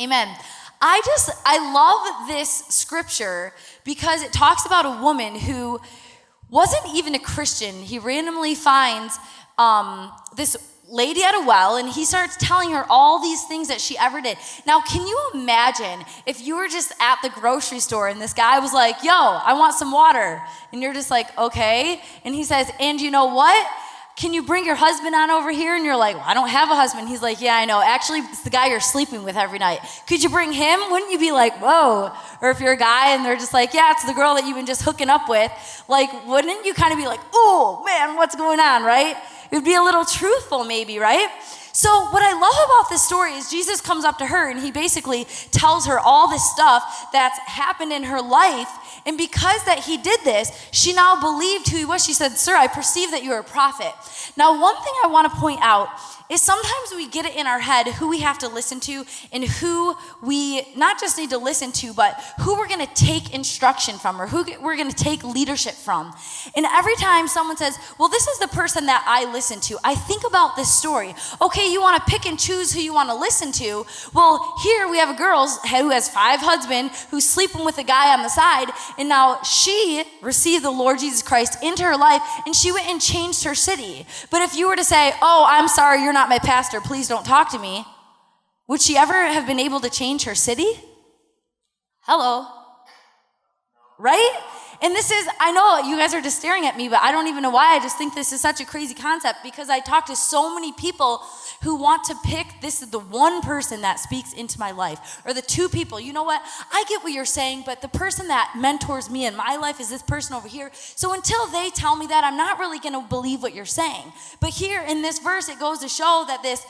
Amen. I love this scripture because it talks about a woman who wasn't even a Christian. He randomly finds this lady at a well, and he starts telling her all these things that she ever did. Now, can you imagine if you were just at the grocery store and this guy was like, yo, I want some water. And you're just like, okay. And he says, and you know what? Can you bring your husband on over here? And you're like, well, I don't have a husband. He's like, yeah, I know. Actually, it's the guy you're sleeping with every night. Could you bring him? Wouldn't you be like, whoa? Or if you're a guy and they're just like, yeah, it's the girl that you've been just hooking up with. Like, wouldn't you kind of be like, oh, man, what's going on, right? It would be a little truthful maybe, right? So what I love about this story is Jesus comes up to her and he basically tells her all this stuff that's happened in her life. And because that he did this, she now believed who he was. She said, sir, I perceive that you're a prophet. Now, one thing I want to point out is sometimes we get it in our head who we have to listen to and who we not just need to listen to, but who we're going to take instruction from or who we're going to take leadership from. And every time someone says, well, this is the person that I listen to, I think about this story. Okay, you want to pick and choose who you want to listen to. Well, here we have a girl who has 5 husbands who's sleeping with a guy on the side, and now she received the Lord Jesus Christ into her life, and she went and changed her city. But if you were to say, oh, I'm sorry, you're not my pastor, please don't talk to me, would she ever have been able to change her city? Hello. Right? And this is, I know you guys are just staring at me, but I don't even know why. I just think this is such a crazy concept because I talk to so many people who want to pick, this is the one person that speaks into my life, or the 2 people. You know what? I get what you're saying, but the person that mentors me in my life is this person over here. So until they tell me that, I'm not really going to believe what you're saying. But here in this verse, it goes to show that this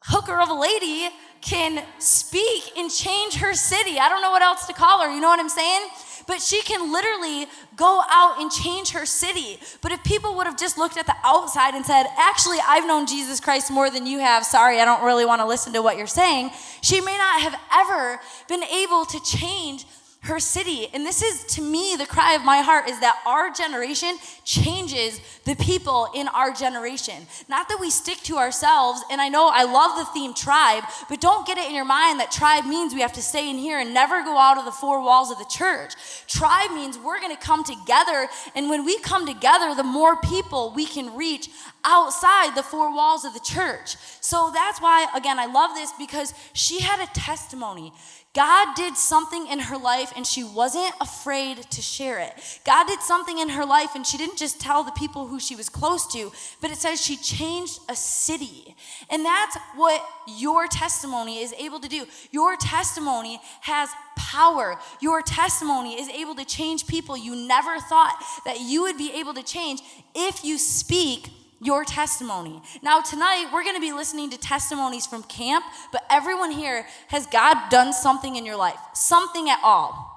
hooker of a lady can speak and change her city. I don't know what else to call her. You know what I'm saying? But she can literally go out and change her city. But if people would have just looked at the outside and said, actually, I've known Jesus Christ more than you have. Sorry, I don't really want to listen to what you're saying. She may not have ever been able to change her city. And this is, to me, the cry of my heart is that our generation changes the people in our generation. Not that we stick to ourselves. And I know I love the theme tribe, but don't get it in your mind that tribe means we have to stay in here and never go out of the 4 walls of the church. Tribe means we're going to come together. And when we come together, the more people we can reach outside the 4 walls of the church. So that's why, again, I love this because she had a testimony. God did something in her life and she wasn't afraid to share it. God did something in her life and she didn't just tell the people who she was close to, but it says she changed a city. And that's what your testimony is able to do. Your testimony has power. Your testimony is able to change people you never thought that you would be able to change if you speak your testimony. Now tonight we're going to be listening to testimonies from camp, but everyone here, has God done something in your life? Something at all.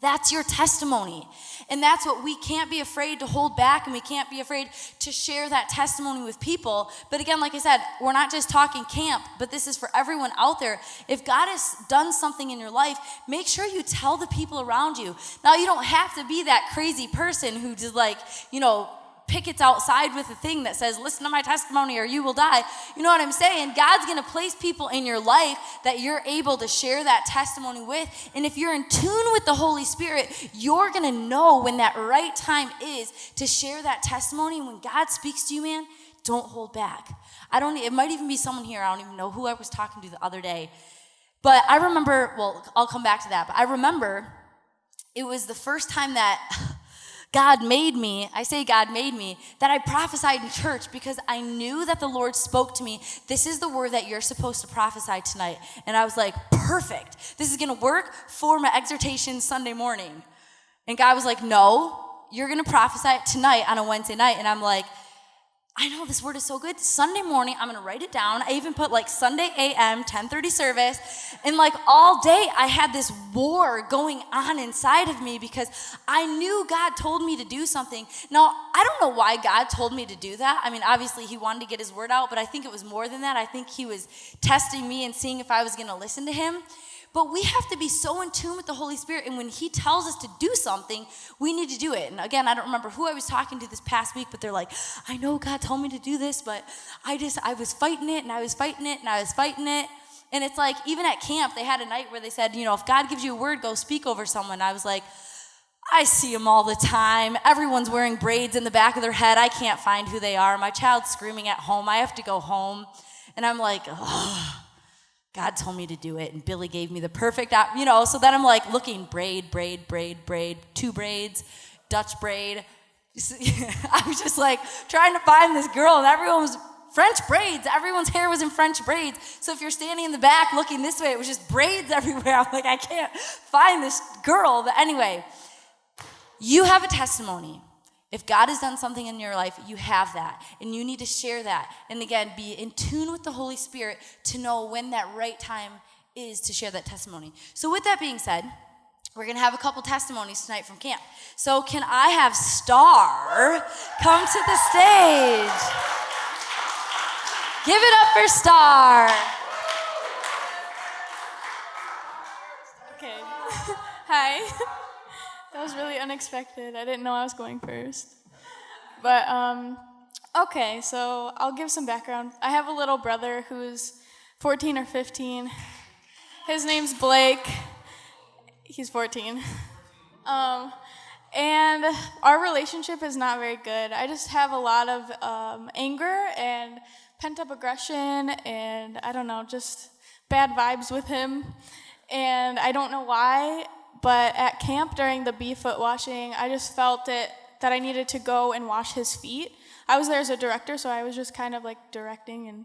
That's your testimony. And that's what we can't be afraid to hold back, and we can't be afraid to share that testimony with people. But again, like I said, we're not just talking camp, but this is for everyone out there. If God has done something in your life, make sure you tell the people around you. Now, you don't have to be that crazy person who just pickets outside with a thing that says, listen to my testimony or you will die. You know what I'm saying? God's going to place people in your life that you're able to share that testimony with. And if you're in tune with the Holy Spirit, you're going to know when that right time is to share that testimony. And when God speaks to you, man, don't hold back. It might even be someone here. I don't even know who I was talking to the other day. But I remember, I'll come back to that. But I remember it was the first time that God made me, that I prophesied in church because I knew that the Lord spoke to me. This is the word that you're supposed to prophesy tonight. And I was like, perfect. This is going to work for my exhortation Sunday morning. And God was like, no, you're going to prophesy it tonight on a Wednesday night. And I'm like, I know this word is so good. Sunday morning, I'm going to write it down. I even put Sunday a.m., 10:30 service. And all day, I had this war going on inside of me because I knew God told me to do something. Now, I don't know why God told me to do that. I mean, obviously, he wanted to get his word out, but I think it was more than that. I think he was testing me and seeing if I was going to listen to him. But we have to be so in tune with the Holy Spirit, and when he tells us to do something, we need to do it. And again, I don't remember who I was talking to this past week, but they're like, I know God told me to do this, but I was fighting it, and I was fighting it, and I was fighting it. And it's like, even at camp, they had a night where they said, if God gives you a word, go speak over someone. I was like, I see them all the time. Everyone's wearing braids in the back of their head. I can't find who they are. My child's screaming at home. I have to go home. And I'm like, oh, God told me to do it. And Billy gave me the perfect, so then I'm like looking, braid, 2 braids, Dutch braid. I was just like trying to find this girl, and everyone was French braids. Everyone's hair was in French braids. So if you're standing in the back looking this way, it was just braids everywhere. I'm like, I can't find this girl. But anyway, you have a testimony. If God has done something in your life, you have that. And you need to share that. And again, be in tune with the Holy Spirit to know when that right time is to share that testimony. So with that being said, we're going to have a couple testimonies tonight from camp. So can I have Star come to the stage? Give it up for Star. Okay. Hi. That was really unexpected. I didn't know I was going first. But, okay, so I'll give some background. I have a little brother who's 14 or 15. His name's Blake. He's 14. And our relationship is not very good. I just have a lot of anger and pent-up aggression and, I don't know, just bad vibes with him. And I don't know why, but at camp during the foot washing, I just felt that I needed to go and wash his feet. I was there as a director, so I was just kind of like directing and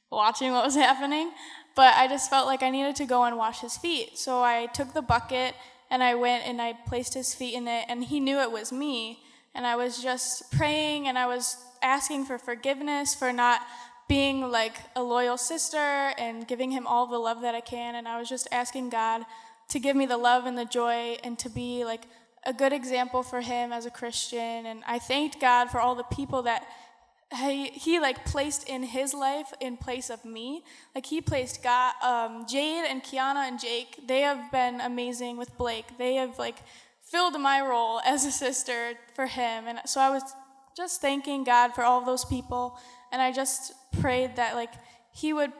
watching what was happening. But I just felt like I needed to go and wash his feet. So I took the bucket and I went and I placed his feet in it, and he knew it was me. And I was just praying and I was asking for forgiveness for not being like a loyal sister and giving him all the love that I can. And I was just asking God to give me the love and the joy and to be like a good example for him as a Christian. And I thanked God for all the people that he like placed in his life in place of me. Like he placed God, Jade and Kiana and Jake. They have been amazing with Blake. They have like filled my role as a sister for him. And so I was just thanking God for all of those people. And I just prayed that like he would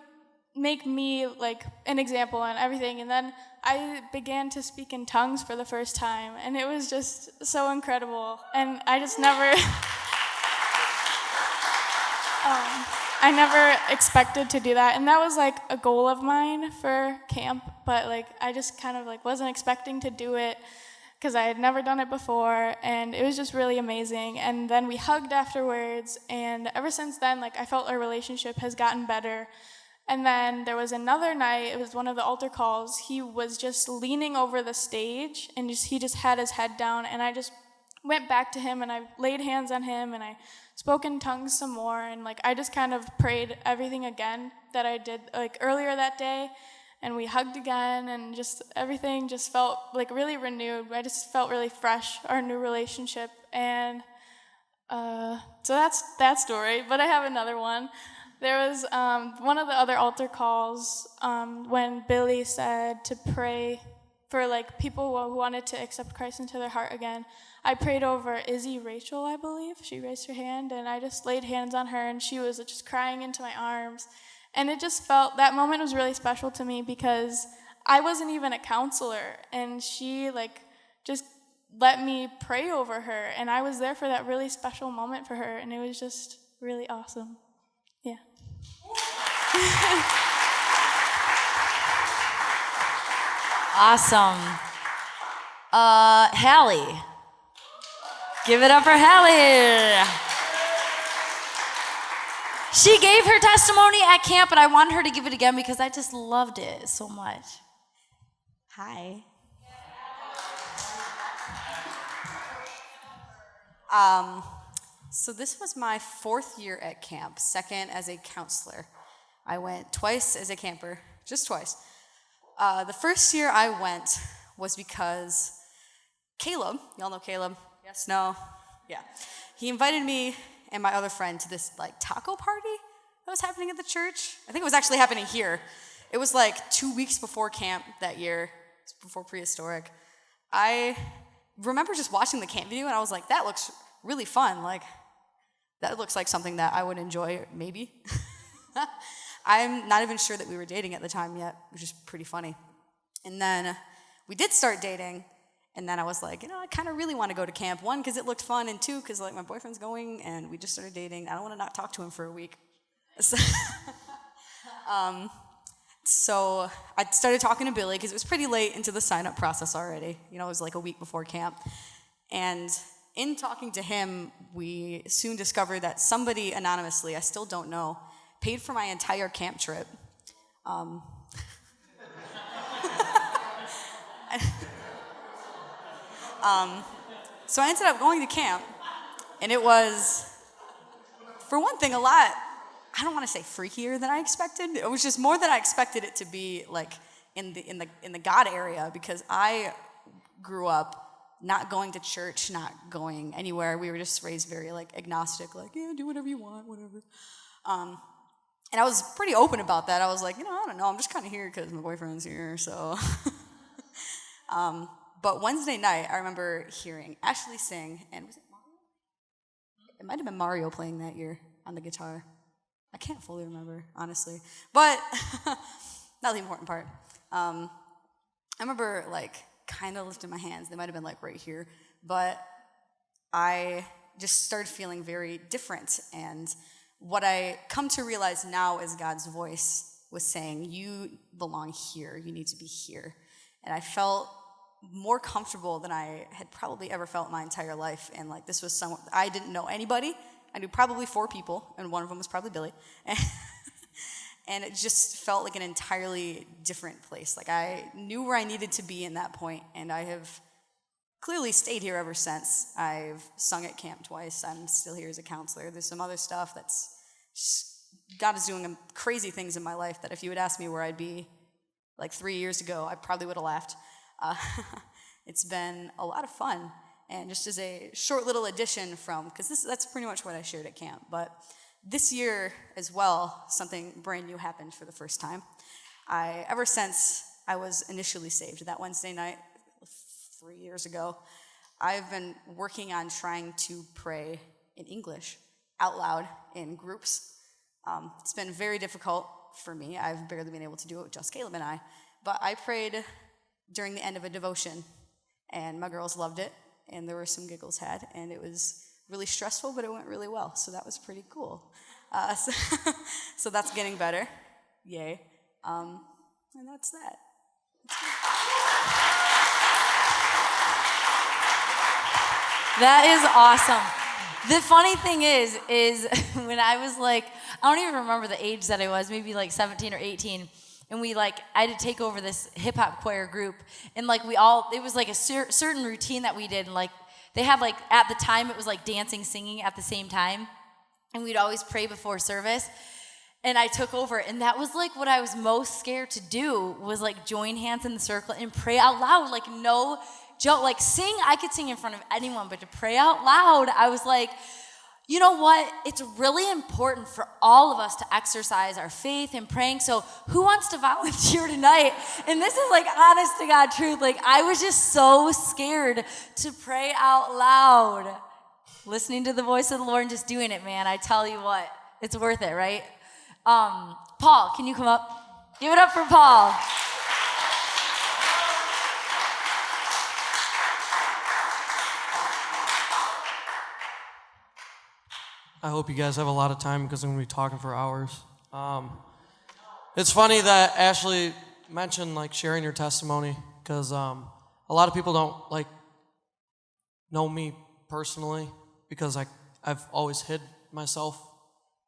make me like an example and everything. And then I began to speak in tongues for the first time, and it was just so incredible. And I just never I never expected to do that. And that was like a goal of mine for camp, but like I just kind of like wasn't expecting to do it because I had never done it before, and it was just really amazing. And then we hugged afterwards, and ever since then, like I felt our relationship has gotten better. And then there was another night, it was one of the altar calls, he was just leaning over the stage, and he just had his head down, and I just went back to him, and I laid hands on him, and I spoke in tongues some more, and like I just kind of prayed everything again that I did like earlier that day, and we hugged again, and just everything just felt like really renewed. I just felt really fresh, our new relationship. And so that's that story. But I have another one. There was one of the other altar calls when Billy said to pray for like people who wanted to accept Christ into their heart again. I prayed over Izzy Rachel, I believe. She raised her hand, and I just laid hands on her, and she was just crying into my arms. And it just felt, that moment was really special to me because I wasn't even a counselor, and she like just let me pray over her, and I was there for that really special moment for her, and it was just really awesome. Yeah. Awesome. Hallie. Give it up for Hallie. She gave her testimony at camp, and I wanted her to give it again because I just loved it so much. Hi. So this was my 4th year at camp, 2nd as a counselor. I went twice as a camper, just twice. The first year I went was because Caleb, y'all know Caleb? Yes, no? Yeah. He invited me and my other friend to this like taco party that was happening at the church. I think it was actually happening here. It was like 2 weeks before camp that year, before prehistoric. I remember just watching the camp video, and I was like, that looks really fun. Like, that looks like something that I would enjoy, maybe. I'm not even sure that we were dating at the time yet, which is pretty funny. And then we did start dating, and then I was like, I kind of really want to go to camp. One, because it looked fun, and two, because like my boyfriend's going, and we just started dating. I don't want to not talk to him for a week. So I started talking to Billy because it was pretty late into the sign-up process already. It was like a week before camp. And in talking to him, we soon discovered that somebody anonymously, I still don't know, paid for my entire camp trip. So I ended up going to camp, and it was, for one thing, a lot, I don't want to say freakier than I expected. It was just more than I expected it to be, like in the God area, because I grew up not going to church, not going anywhere. We were just raised very like agnostic, like do whatever you want, whatever. And I was pretty open about that. I was like, I don't know, I'm just kind of here because my boyfriend's here, so. But Wednesday night, I remember hearing Ashley sing, and was it Mario? It might have been Mario playing that year on the guitar. I can't fully remember, honestly. But not the important part. I remember, like, kind of lifting my hands. They might have been, like, right here. But I just started feeling very different. And what I come to realize now is God's voice was saying, you belong here. You need to be here. And I felt more comfortable than I had probably ever felt my entire life. And, like, this was someone, I didn't know anybody. I knew probably 4 people, and one of them was probably Billy. And it just felt like an entirely different place. Like, I knew where I needed to be in that point, and I have clearly stayed here ever since. I've sung at camp twice. I'm still here as a counselor. There's some other stuff that's just, God is doing crazy things in my life that if you had asked me where I'd be like 3 years ago, I probably would have laughed. It's been a lot of fun. And just as a short little addition because that's pretty much what I shared at camp. But this year as well, something brand new happened for the first time. Ever since I was initially saved, that Wednesday night 3 years ago, I've been working on trying to pray in English out loud in groups. It's been very difficult for me. I've barely been able to do it with just Caleb and I. But I prayed during the end of a devotion, and my girls loved it. And there were some giggles had, and it was really stressful, but it went really well, so that was pretty cool. So that's getting better. Yay. And that's that. That is awesome. The funny thing is when I was like, I don't even remember the age that I was, maybe like 17 or 18, and I had to take over this hip-hop choir group, and it was like a certain routine that we did, and they had at the time, it was like dancing, singing at the same time, and we'd always pray before service, and I took over, and that was what I was most scared to do, was join hands in the circle and pray out loud, no joke, sing, I could sing in front of anyone, but to pray out loud, I was like, you know what? It's really important for all of us to exercise our faith in praying. So who wants to volunteer tonight? And this is honest to God truth. I was just so scared to pray out loud. Listening to the voice of the Lord and just doing it, man. I tell you what, it's worth it, right? Paul, can you come up? Give it up for Paul. I hope you guys have a lot of time because I'm going to be talking for hours. It's funny that Ashley mentioned sharing your testimony because a lot of people don't know me personally because I've always hid myself,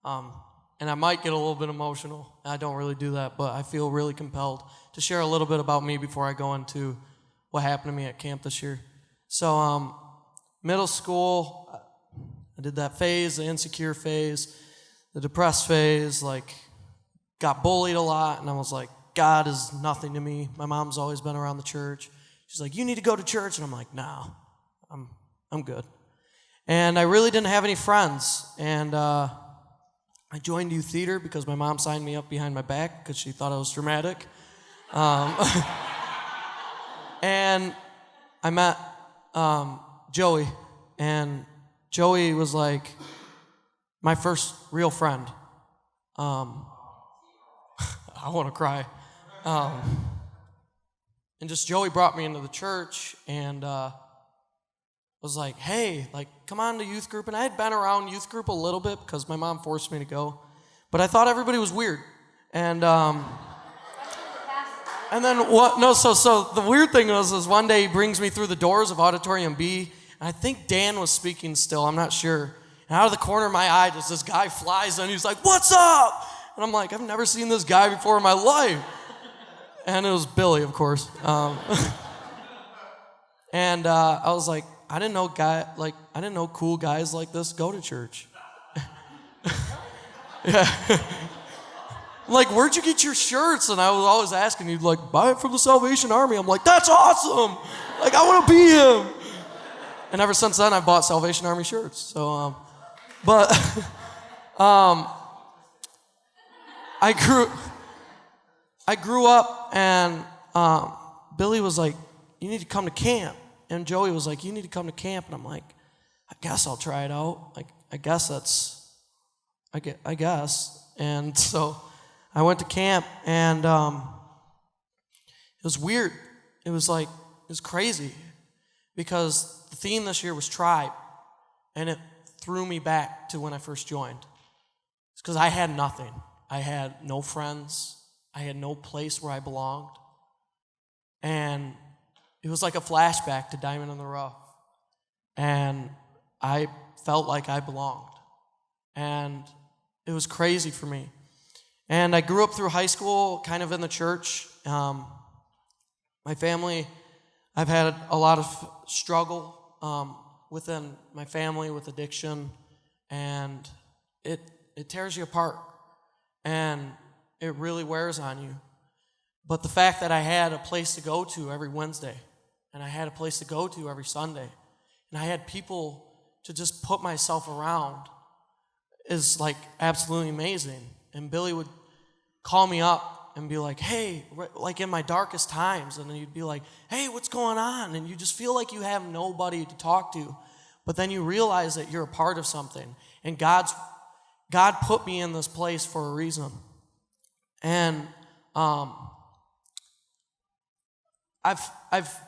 and I might get a little bit emotional. I don't really do that, but I feel really compelled to share a little bit about me before I go into what happened to me at camp this year. So middle school, I did that phase, the insecure phase, the depressed phase, got bullied a lot, and I was like, God is nothing to me. My mom's always been around the church. She's like, you need to go to church, and I'm like, no, I'm good. And I really didn't have any friends, and I joined youth theater because my mom signed me up behind my back because she thought I was dramatic. And I met Joey, and Joey was my first real friend. I want to cry. And just Joey brought me into the church and was like, hey, like, come on to youth group. And I had been around youth group a little bit because my mom forced me to go. But I thought everybody was weird. And then what? No, so the weird thing is one day he brings me through the doors of Auditorium B, and I think Dan was speaking still. I'm not sure. And out of the corner of my eye, just this guy flies in. He's like, "What's up?" And I'm like, "I've never seen this guy before in my life." And it was Billy, of course. And I was like, I didn't know cool guys like this go to church. Yeah. Like, where'd you get your shirts? And I was always asking, you'd like, buy it from the Salvation Army. I'm like, that's awesome. Like, I want to be him. And ever since then, I've bought Salvation Army shirts. So, I grew up, and Billy was like, you need to come to camp. And Joey was like, you need to come to camp. And I'm like, I guess I'll try it out. Like, I guess. And so I went to camp, and it was weird. It was crazy because the theme this year was tribe, and it threw me back to when I first joined. It's because I had nothing. I had no friends. I had no place where I belonged. And it was like a flashback to Diamond in the Rough. And I felt like I belonged. And it was crazy for me. And I grew up through high school kind of in the church. My family, I've had a lot of struggle within my family with addiction, and it tears you apart, and it really wears on you. But the fact that I had a place to go to every Wednesday, and I had a place to go to every Sunday, and I had people to just put myself around is like absolutely amazing. And Billy would call me up and be like, hey, like in my darkest times, and then you'd be like, hey, what's going on? And you just feel like you have nobody to talk to, but then you realize that you're a part of something, and God put me in this place for a reason. And I've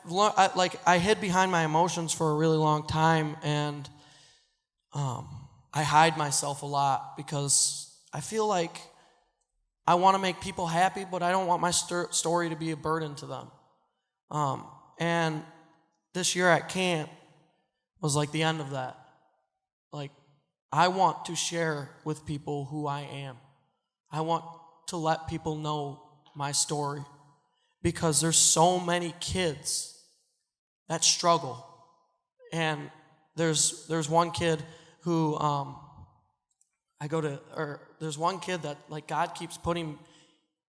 learned, I hid behind my emotions for a really long time, and I hide myself a lot because I feel like I want to make people happy, but I don't want my story to be a burden to them. And this year at camp was like the end of that. Like, I want to share with people who I am. I want to let people know my story, because there's so many kids that struggle. And there's one kid who there's one kid that like God keeps putting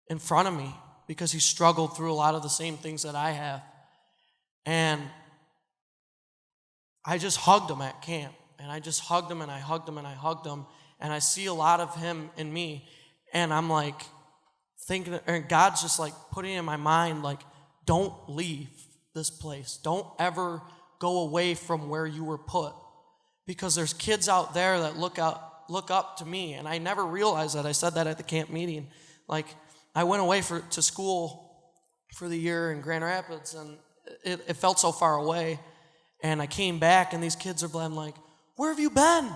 in front of me because he struggled through a lot of the same things that I have. And I just hugged him at camp, and I just hugged him, and I hugged him, and I hugged him, and I see a lot of him in me, and I'm like thinking, and God's just like putting in my mind, like, don't leave this place. Don't ever go away from where you were put, because there's kids out there that look up to me. And I never realized that. I said that at the camp meeting. Like, I went away to school for the year in Grand Rapids, and it felt so far away. And I came back, and these kids are like, where have you been?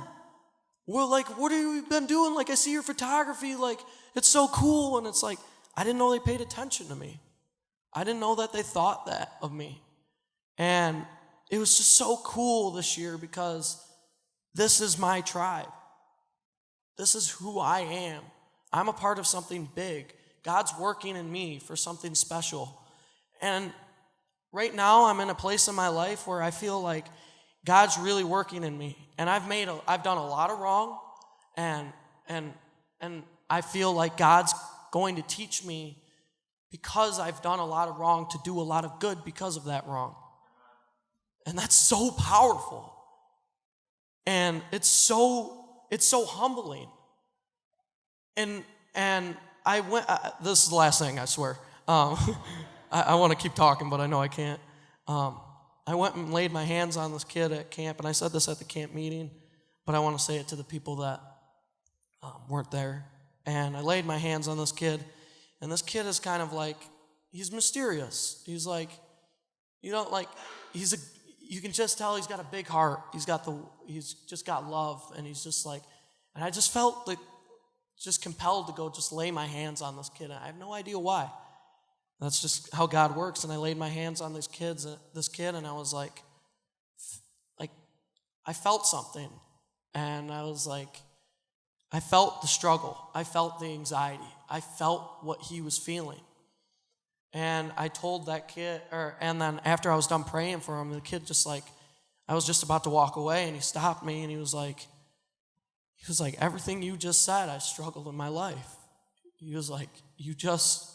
Well, like, what have you been doing? Like, I see your photography. Like, it's so cool. And it's like, I didn't know they paid attention to me. I didn't know that they thought that of me. And it was just so cool this year, because this is my tribe. This is who I am. I'm a part of something big. God's working in me for something special. And right now I'm in a place in my life where I feel like God's really working in me. And I've done a lot of wrong, and I feel like God's going to teach me, because I've done a lot of wrong, to do a lot of good because of that wrong. And that's so powerful. And it's so humbling. And I went, this is the last thing, I swear. I want to keep talking, but I know I can't. I went and laid my hands on this kid at camp, and I said this at the camp meeting, but I want to say it to the people that weren't there. And I laid my hands on this kid, And this kid is kind of like, he's mysterious. He's like, you know, like, you can just tell he's got a big heart. He's just got love, and he's just like, and I just felt like just compelled to go just lay my hands on this kid. I have no idea why. That's just how God works. And I laid my hands on this kid, and I was like, I felt something. And I was like, I felt the struggle. I felt the anxiety. I felt what he was feeling. And I told that kid, and then after I was done praying for him, the kid just like, I was just about to walk away, and he stopped me, and he was like, everything you just said, I struggled in my life. He was like, you just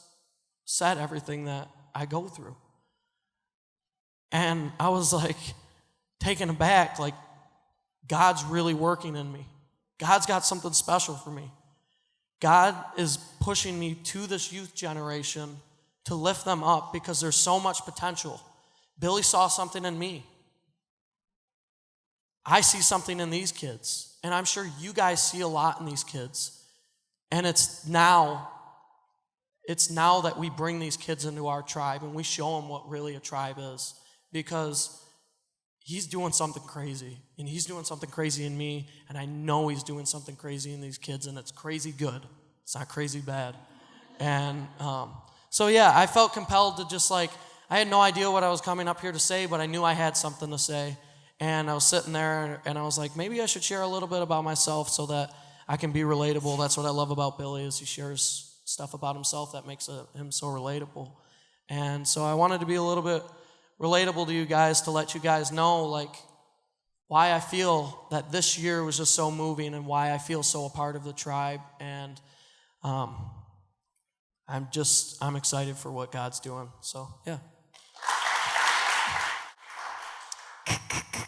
said everything that I go through. And I was like, taken aback, like, God's really working in me. God's got something special for me. God is pushing me to this youth generation to lift them up because there's so much potential. Billy saw something in me. I see something in these kids, and I'm sure you guys see a lot in these kids. And it's now that we bring these kids into our tribe and we show them what really a tribe is, because he's doing something crazy, and he's doing something crazy in me, and I know he's doing something crazy in these kids, and it's crazy good. It's not crazy bad. And so yeah, I felt compelled to just like, I had no idea what I was coming up here to say, but I knew I had something to say. And I was sitting there, and I was like, maybe I should share a little bit about myself so that I can be relatable. That's what I love about Billy, is he shares stuff about himself that makes him so relatable. And so I wanted to be a little bit relatable to you guys, to let you guys know like why I feel that this year was just so moving and why I feel so a part of the tribe. And I'm excited for what God's doing. So yeah.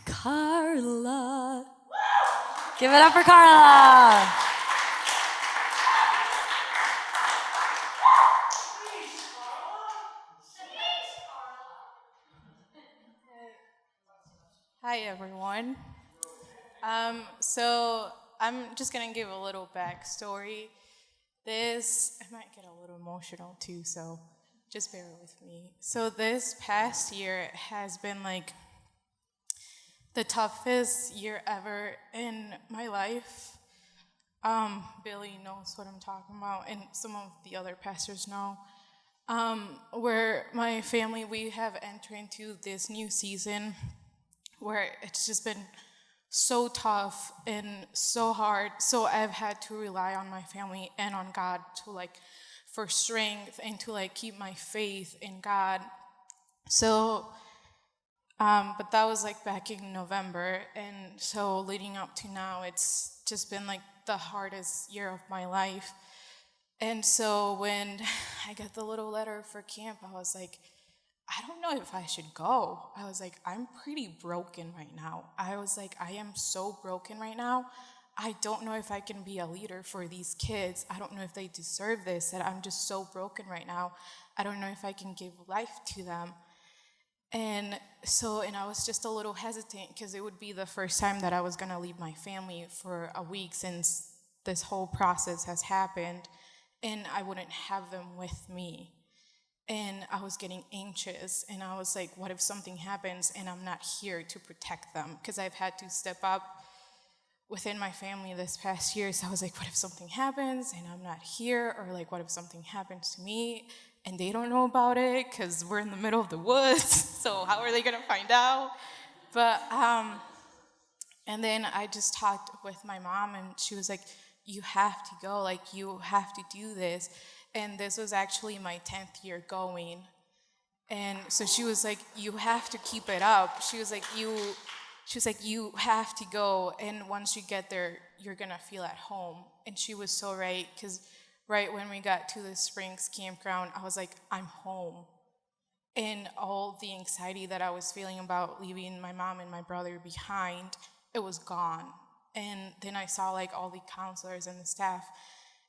Karla. Give it up for Karla. Hi, everyone. So I'm just going to give a little backstory. I might get a little emotional too, so just bear with me. So this past year has been like the toughest year ever in my life. Billy knows what I'm talking about, and some of the other pastors know. Where my family, we have entered into this new season where it's just been so tough and so hard. So I've had to rely on my family and on God for strength and to keep my faith in God. So, but that was back in November. And so leading up to now, it's just been the hardest year of my life. And so when I got the little letter for camp, I was like, I don't know if I should go. I was like, I'm pretty broken right now. I was like, I am so broken right now. I don't know if I can be a leader for these kids. I don't know if they deserve this, that I'm just so broken right now. I don't know if I can give life to them. And I was just a little hesitant because it would be the first time that I was going to leave my family for a week since this whole process has happened, and I wouldn't have them with me. And I was getting anxious, and I was like, what if something happens and I'm not here to protect them? Because I've had to step up within my family this past year. So I was like, what if something happens and I'm not here? Or what if something happens to me and they don't know about it because we're in the middle of the woods? So how are they going to find out? But, and then I just talked with my mom, and she was like, you have to go, you have to do this. And this was actually my 10th year going. And so she was like, you have to keep it up. She was like, you have to go. And once you get there, you're going to feel at home. And she was so right, because right when we got to the Springs campground, I was like, I'm home. And all the anxiety that I was feeling about leaving my mom and my brother behind, it was gone. And then I saw all the counselors and the staff,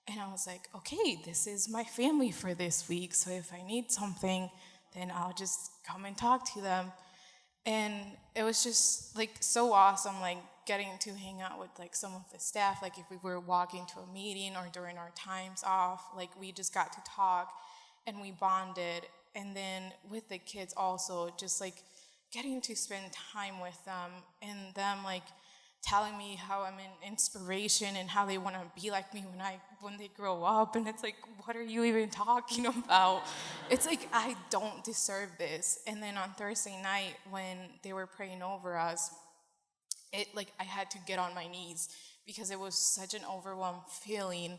and I was like, okay, this is my family for this week. So if I need something, then I'll just come and talk to them. And it was just like so awesome, like getting to hang out with like some of the staff. Like if we were walking to a meeting or during our times off, like we just got to talk and we bonded. And then with the kids also, just like getting to spend time with them and them like telling me how I'm an inspiration and how they want to be like me when they grow up. And it's like, what are you even talking about? It's like, I don't deserve this. And then on Thursday night when they were praying over us, it like I had to get on my knees because it was such an overwhelmed feeling,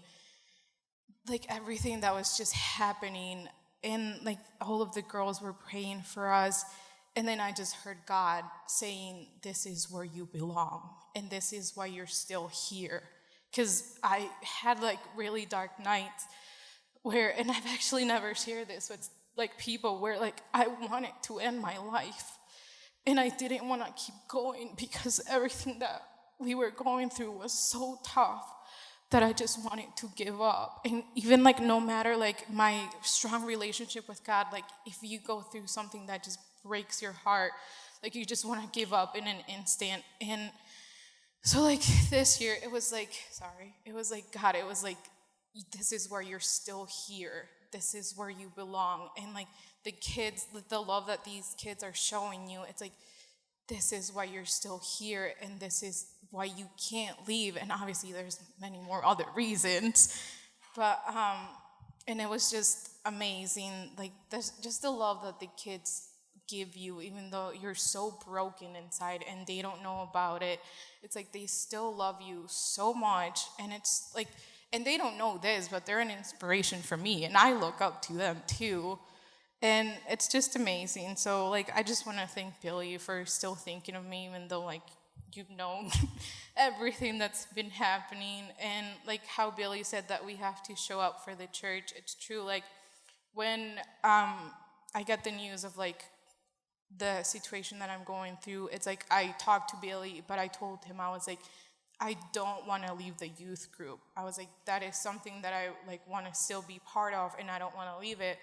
like everything that was just happening, and like all of the girls were praying for us. And then I just heard God saying, this is where you belong, and this is why you're still here. Because I had like really dark nights where, and I've actually never shared this with like people, where like I wanted to end my life. And I didn't want to keep going because everything that we were going through was so tough that I just wanted to give up. And even like no matter like my strong relationship with God, like if you go through something that just breaks your heart, like you just want to give up in an instant. And so like this year, it was like, God, it was like, this is where you're still here. This is where you belong. And like the kids, the love that these kids are showing you, it's like, this is why you're still here, and this is why you can't leave. And obviously there's many more other reasons, but and it was just amazing, like just the love that the kids give you, even though you're so broken inside and they don't know about it. It's like they still love you so much. And it's like, and they don't know this, but they're an inspiration for me, and I look up to them too. And it's just amazing. So like I just want to thank Billy for still thinking of me, even though like you've known everything that's been happening. And like how Billy said that we have to show up for the church, it's true. Like when I get the news of like the situation that I'm going through, it's like I talked to Billy, but I told him, I was like, I don't want to leave the youth group. I was like, that is something that I like want to still be part of, and I don't want to leave it.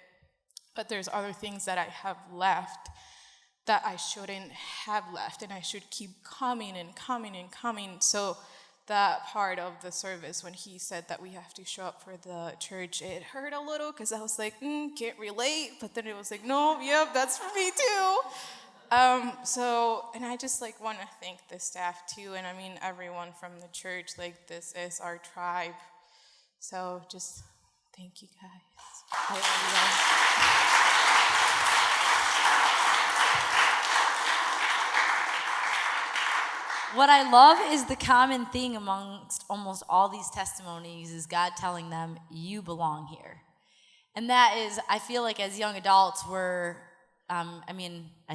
But there's other things that I have left that I shouldn't have left, and I should keep coming and coming and coming. So that part of the service, when he said that we have to show up for the church, it hurt a little because I was like, can't relate. But then it was like, no, yep, that's for me too. And I just like want to thank the staff too, and I mean everyone from the church. Like this is our tribe. So just thank you guys. I love you guys. What I love is the common thing amongst almost all these testimonies is God telling them, you belong here. And that is, I feel like as young adults, I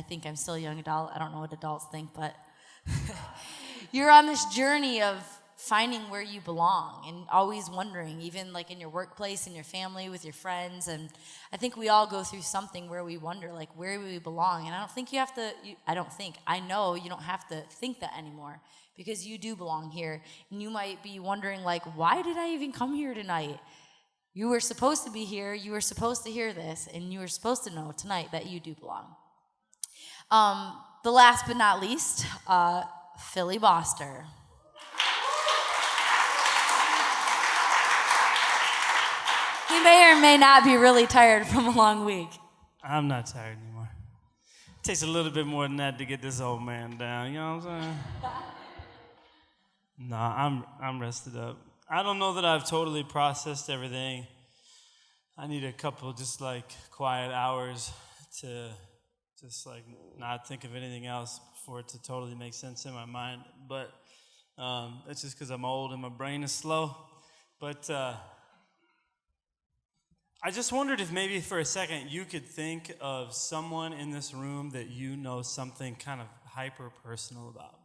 think I'm still a young adult. I don't know what adults think, but you're on this journey of finding where you belong and always wondering, even like in your workplace, in your family, with your friends. And I think we all go through something where we wonder, like, where we belong. And I don't think you have to, I know you don't have to think that anymore, because you do belong here. And you might be wondering, like, why did I even come here tonight? You were supposed to be here. You were supposed to hear this. And you were supposed to know tonight that you do belong. The last but not least, Philly Boster. He may or may not be really tired from a long week. I'm not tired anymore. It takes a little bit more than that to get this old man down, you know what I'm saying? No, I'm rested up. I don't know that I've totally processed everything. I need a couple just like quiet hours to just like not think of anything else for it to totally make sense in my mind. But it's just because I'm old and my brain is slow. But I just wondered if maybe for a second you could think of someone in this room that you know something kind of hyper-personal about.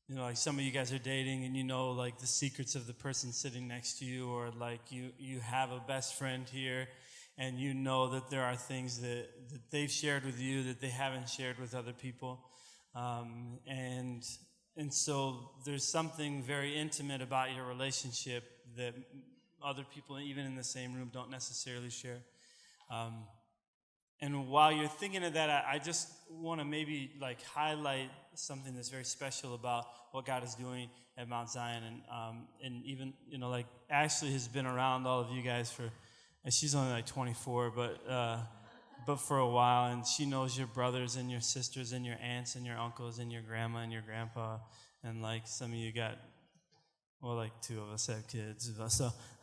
You know, like some of you guys are dating and you know like the secrets of the person sitting next to you, or like you have a best friend here and you know that there are things that they've shared with you that they haven't shared with other people. And so there's something very intimate about your relationship that other people, even in the same room, don't necessarily share. And while you're thinking of that, I just want to maybe like highlight something that's very special about what God is doing at Mount Zion, and even like Ashley has been around all of you guys and she's only like 24, but for a while, and she knows your brothers and your sisters and your aunts and your uncles and your grandma and your grandpa, and like some of you got, well, like two of us have kids,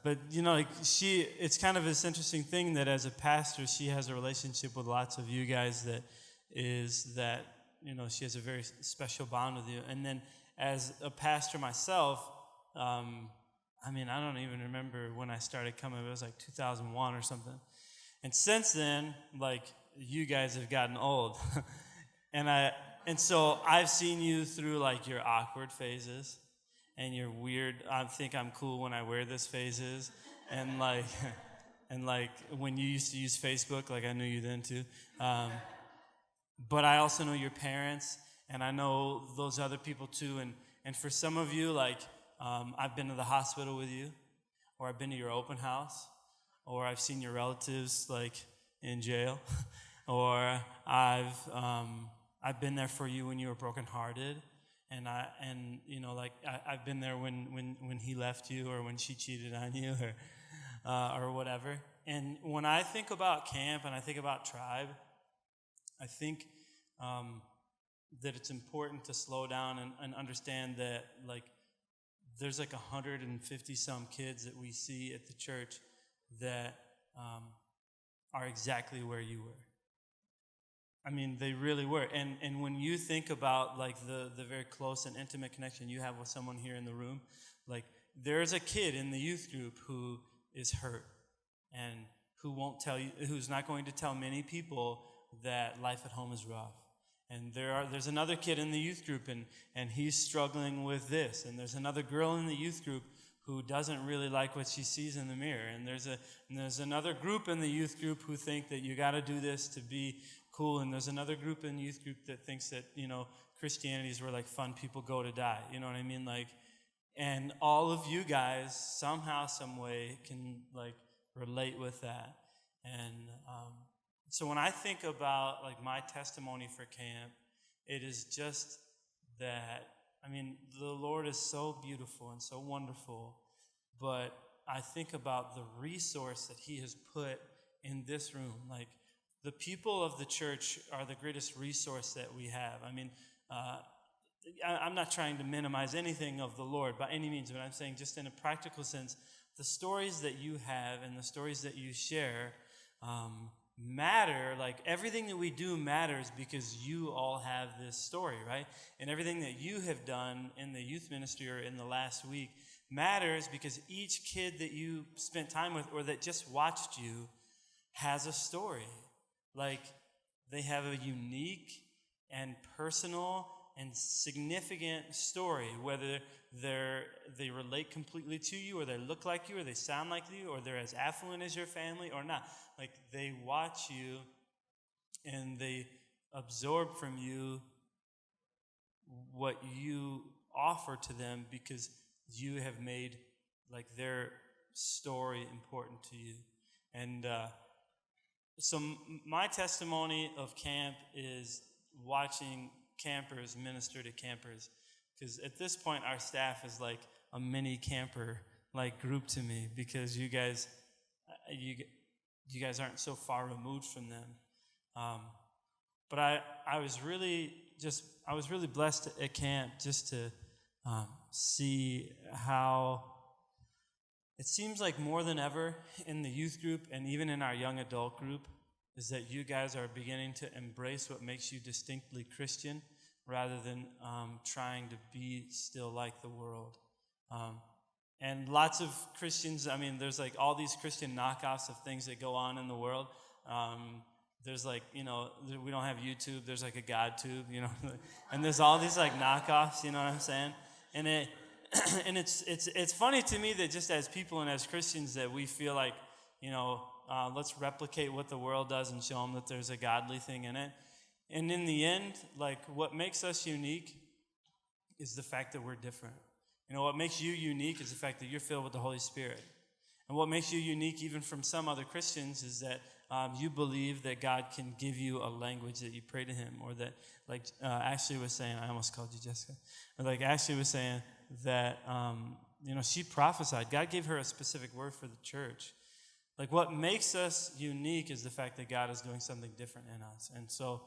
but like it's kind of this interesting thing that as a pastor, she has a relationship with lots of you guys that she has a very special bond with you. And then as a pastor myself, I don't even remember when I started coming. It was like 2001 or something. And since then, like, you guys have gotten old. and so I've seen you through like your awkward phases and your weird, I think I'm cool when I wear this phases, and like when you used to use Facebook, like I knew you then too. But I also know your parents, and I know those other people too. And for some of you, like, I've been to the hospital with you, or I've been to your open house, or I've seen your relatives like in jail, or I've been there for you when you were brokenhearted, and I've been there when he left you, or when she cheated on you, or whatever. And when I think about camp and I think about tribe, I think that it's important to slow down and understand that, like, there's like 150 some kids that we see at the church that are exactly where you were. I mean, they really were. And when you think about like the very close and intimate connection you have with someone here in the room, like, there's a kid in the youth group who is hurt and who's not going to tell many people that life at home is rough. And there's another kid in the youth group, and he's struggling with this. And there's another girl in the youth group who doesn't really like what she sees in the mirror. And there's another group in the youth group who think that you got to do this to be cool. And there's another group in the youth group that thinks that, Christianity is where like fun people go to die. You know what I mean? Like, and all of you guys somehow, some way can like relate with that. And so when I think about like my testimony for camp, it is just that, the Lord is so beautiful and so wonderful, but I think about the resource that he has put in this room. Like, the people of the church are the greatest resource that we have. I'm not trying to minimize anything of the Lord by any means, but I'm saying just in a practical sense, the stories that you have and the stories that you share matter. Like, everything that we do matters because you all have this story, right? And everything that you have done in the youth ministry or in the last week matters because each kid that you spent time with or that just watched you has a story. Like, they have a unique and personal and significant story, whether they relate completely to you, or they look like you, or they sound like you, or they're as affluent as your family or not. Like, they watch you and they absorb from you what you offer to them because you have made like their story important to you. And so my testimony of camp is watching campers minister to campers, because at this point our staff is like a mini camper like group to me, because you guys aren't so far removed from them. But I was really blessed at camp just to see how it seems like more than ever in the youth group and even in our young adult group is that you guys are beginning to embrace what makes you distinctly Christian rather than trying to be still like the world. And lots of Christians, there's like all these Christian knockoffs of things that go on in the world. There's like, we don't have YouTube, there's like a God tube, and there's all these like knockoffs, you know what I'm saying? And it's funny to me that just as people and as Christians that we feel like, let's replicate what the world does and show them that there's a godly thing in it. And in the end, like, what makes us unique is the fact that we're different. What makes you unique is the fact that you're filled with the Holy Spirit. And what makes you unique even from some other Christians is that you believe that God can give you a language that you pray to him, or that, like Ashley was saying, I almost called you Jessica, like Ashley was saying that, she prophesied. God gave her a specific word for the church. Like, what makes us unique is the fact that God is doing something different in us. And so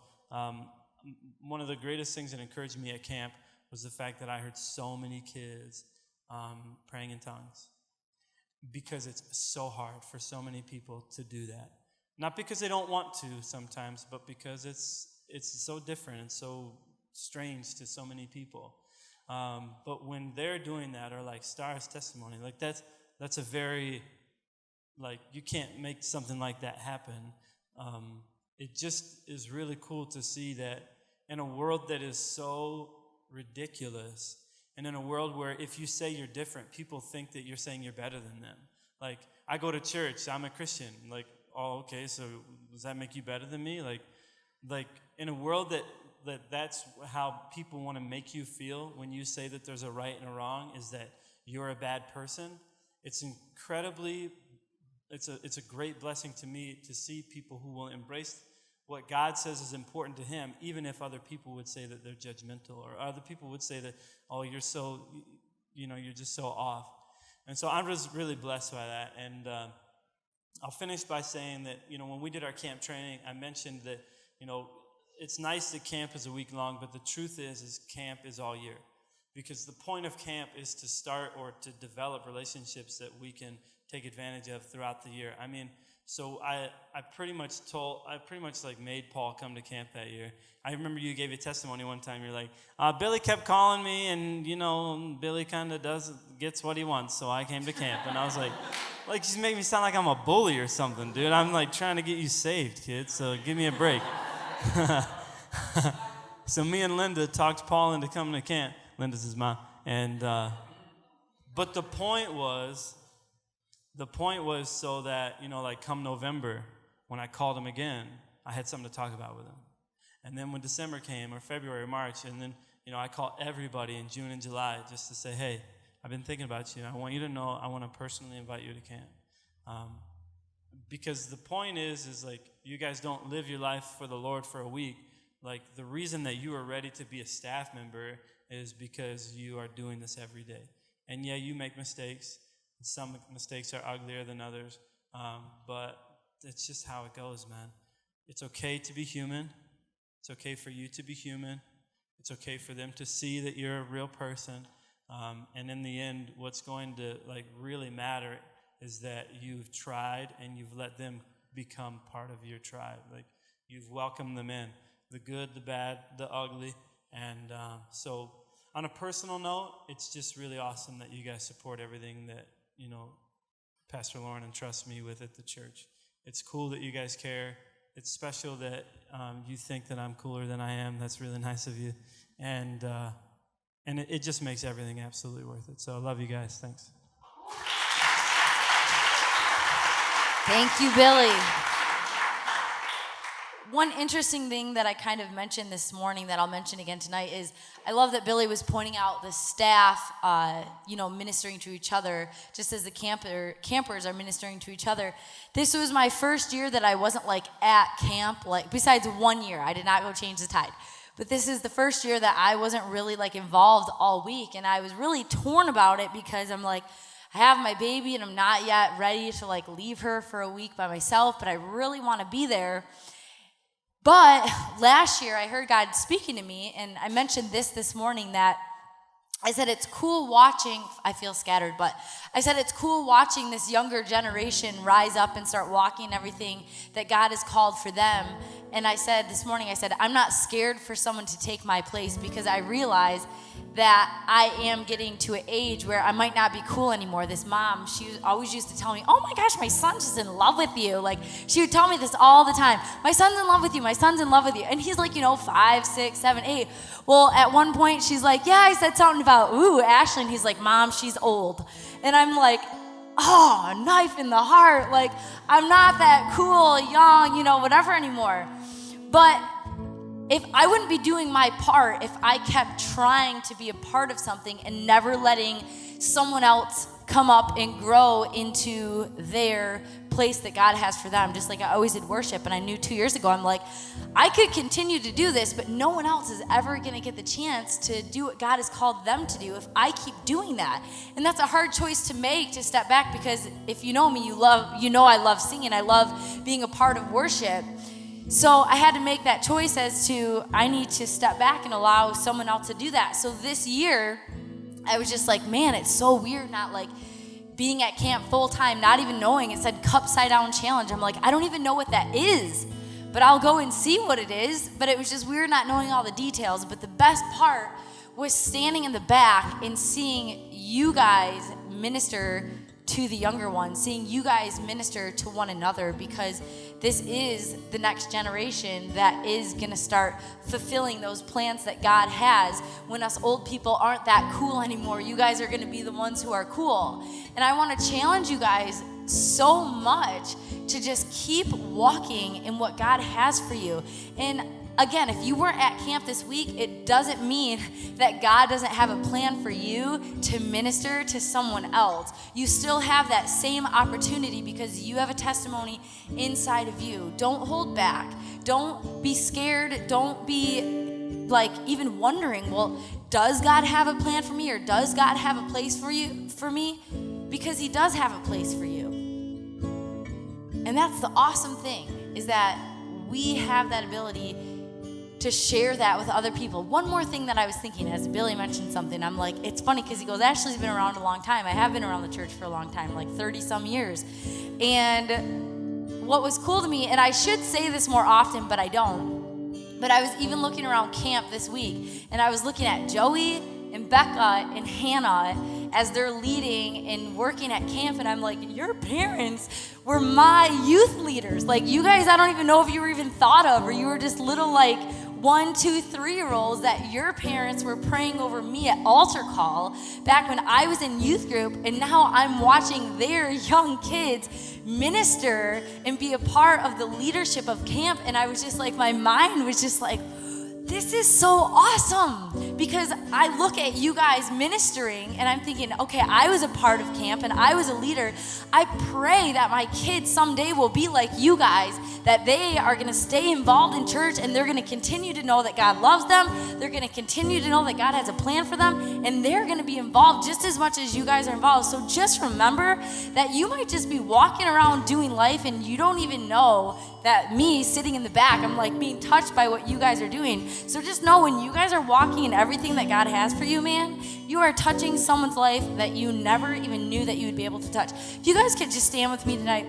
one of the greatest things that encouraged me at camp was the fact that I heard so many kids praying in tongues, because it's so hard for so many people to do that. Not because they don't want to sometimes, but because it's so different and so strange to so many people. But when they're doing that, or like Star's testimony, like that's a very, like, you can't make something like that happen. It just is really cool to see that in a world that is so ridiculous, and in a world where if you say you're different, people think that you're saying you're better than them. Like, I go to church, I'm a Christian. Like, oh, okay, so does that make you better than me? Like in a world that's how people want to make you feel when you say that there's a right and a wrong, is that you're a bad person. It's a great blessing to me to see people who will embrace what God says is important to him, even if other people would say that they're judgmental, or other people would say that, oh, you're just so off. And so I'm just really blessed by that. And I'll finish by saying that, when we did our camp training, I mentioned that, it's nice that camp is a week long, but the truth is camp is all year. Because the point of camp is to start or to develop relationships that we can take advantage of throughout the year. I mean, so I pretty much made Paul come to camp that year. I remember you gave a testimony one time. You're like, Billy kept calling me, and Billy kind of gets what he wants, so I came to camp. And I was like, you just make me sound like I'm a bully or something, dude. I'm like trying to get you saved, kid. So give me a break. So me and Linda talked Paul into coming to camp. Linda's his mom, and but the point was so that, come November, when I called him again, I had something to talk about with him. And then when December came, or February, or March, and then, I called everybody in June and July just to say, hey, I've been thinking about you. I want you to know I want to personally invite you to camp. Because the point is like, you guys don't live your life for the Lord for a week. Like, the reason that you are ready to be a staff member is because you are doing this every day. And yeah, you make mistakes. Some mistakes are uglier than others, but it's just how it goes, man. It's okay to be human. It's okay for you to be human. It's okay for them to see that you're a real person. And in the end, what's going to really matter is that you've tried and you've let them become part of your tribe. Like, you've welcomed them in, the good, the bad, the ugly. And so on a personal note, it's just really awesome that you guys support everything that, Pastor Lauren entrusts me with at the church. It's cool that you guys care. It's special that you think that I'm cooler than I am. That's really nice of you. And it just makes everything absolutely worth it. So I love you guys. Thanks. Thank you, Billy. One interesting thing that I kind of mentioned this morning that I'll mention again tonight is I love that Billy was pointing out the staff, ministering to each other, just as the campers are ministering to each other. This was my first year that I wasn't at camp, besides 1 year. I did not go change the tide. But this is the first year that I wasn't really involved all week, and I was really torn about it because I'm I have my baby and I'm not yet ready to leave her for a week by myself, but I really want to be there. But last year I heard God speaking to me, and I mentioned this morning that I said it's cool watching, I feel scattered, but I said it's cool watching this younger generation rise up and start walking everything that God has called for them. And I said this morning, I'm not scared for someone to take my place because I realize that I am getting to an age where I might not be cool anymore. This mom, she always used to tell me, oh my gosh, my son's just in love with you. She would tell me this all the time. My son's in love with you. My son's in love with you. And he's 5, 6, 7, 8. Well, at one point, she's like, yeah, I said something about, Ashley. And he's like, Mom, she's old. And I'm like, oh, knife in the heart. I'm not that cool, young, whatever anymore. But if I wouldn't be doing my part if I kept trying to be a part of something and never letting someone else come up and grow into their place that God has for them, just like I always did worship. And I knew 2 years ago, I'm like, I could continue to do this, but no one else is ever going to get the chance to do what God has called them to do if I keep doing that. And that's a hard choice to make, to step back, because if you know me, you know I love singing. I love being a part of worship. So I had to make that choice as to, I need to step back and allow someone else to do that. So this year, I was just like, man, it's so weird not like being at camp full time, not even knowing. It said Cup Side Down Challenge. I'm like, I don't even know what that is, but I'll go and see what it is. But it was just weird not knowing all the details. But the best part was standing in the back and seeing you guys minister to the younger ones, seeing you guys minister to one another, because this is the next generation that is going to start fulfilling those plans that God has. When us old people aren't that cool anymore, you guys are going to be the ones who are cool. And I want to challenge you guys so much to just keep walking in what God has for you. And again, if you weren't at camp this week, it doesn't mean that God doesn't have a plan for you to minister to someone else. You still have that same opportunity because you have a testimony inside of you. Don't hold back. Don't be scared. Don't be like even wondering, well, does God have a plan for me, or does God have a place for me? Because he does have a place for you. And that's the awesome thing, is that we have that ability to share that with other people. One more thing that I was thinking, as Billy mentioned something, I'm like, it's funny because he goes, Ashley's been around a long time. I have been around the church for a long time, like 30 some years. And what was cool to me, and I should say this more often, but I don't, but I was even looking around camp this week, and I was looking at Joey and Becca and Hannah as they're leading and working at camp, and I'm like, your parents were my youth leaders. Like, you guys, I don't even know if you were even thought of, or you were just little like 1, 2, 3-year-olds that your parents were praying over me at altar call back when I was in youth group, and now I'm watching their young kids minister and be a part of the leadership of camp. And I was just like, my mind was just like, this is so awesome, because I look at you guys ministering and I'm thinking, okay, I was a part of camp and I was a leader. I pray that my kids someday will be like you guys, that they are going to stay involved in church and they're going to continue to know that God loves them. They're going to continue to know that God has a plan for them, and they're going to be involved just as much as you guys are involved. So just remember that you might just be walking around doing life and you don't even know that me sitting in the back, I'm like being touched by what you guys are doing. So just know, when you guys are walking in everything that God has for you, man, you are touching someone's life that you never even knew that you would be able to touch. If you guys could just stand with me tonight.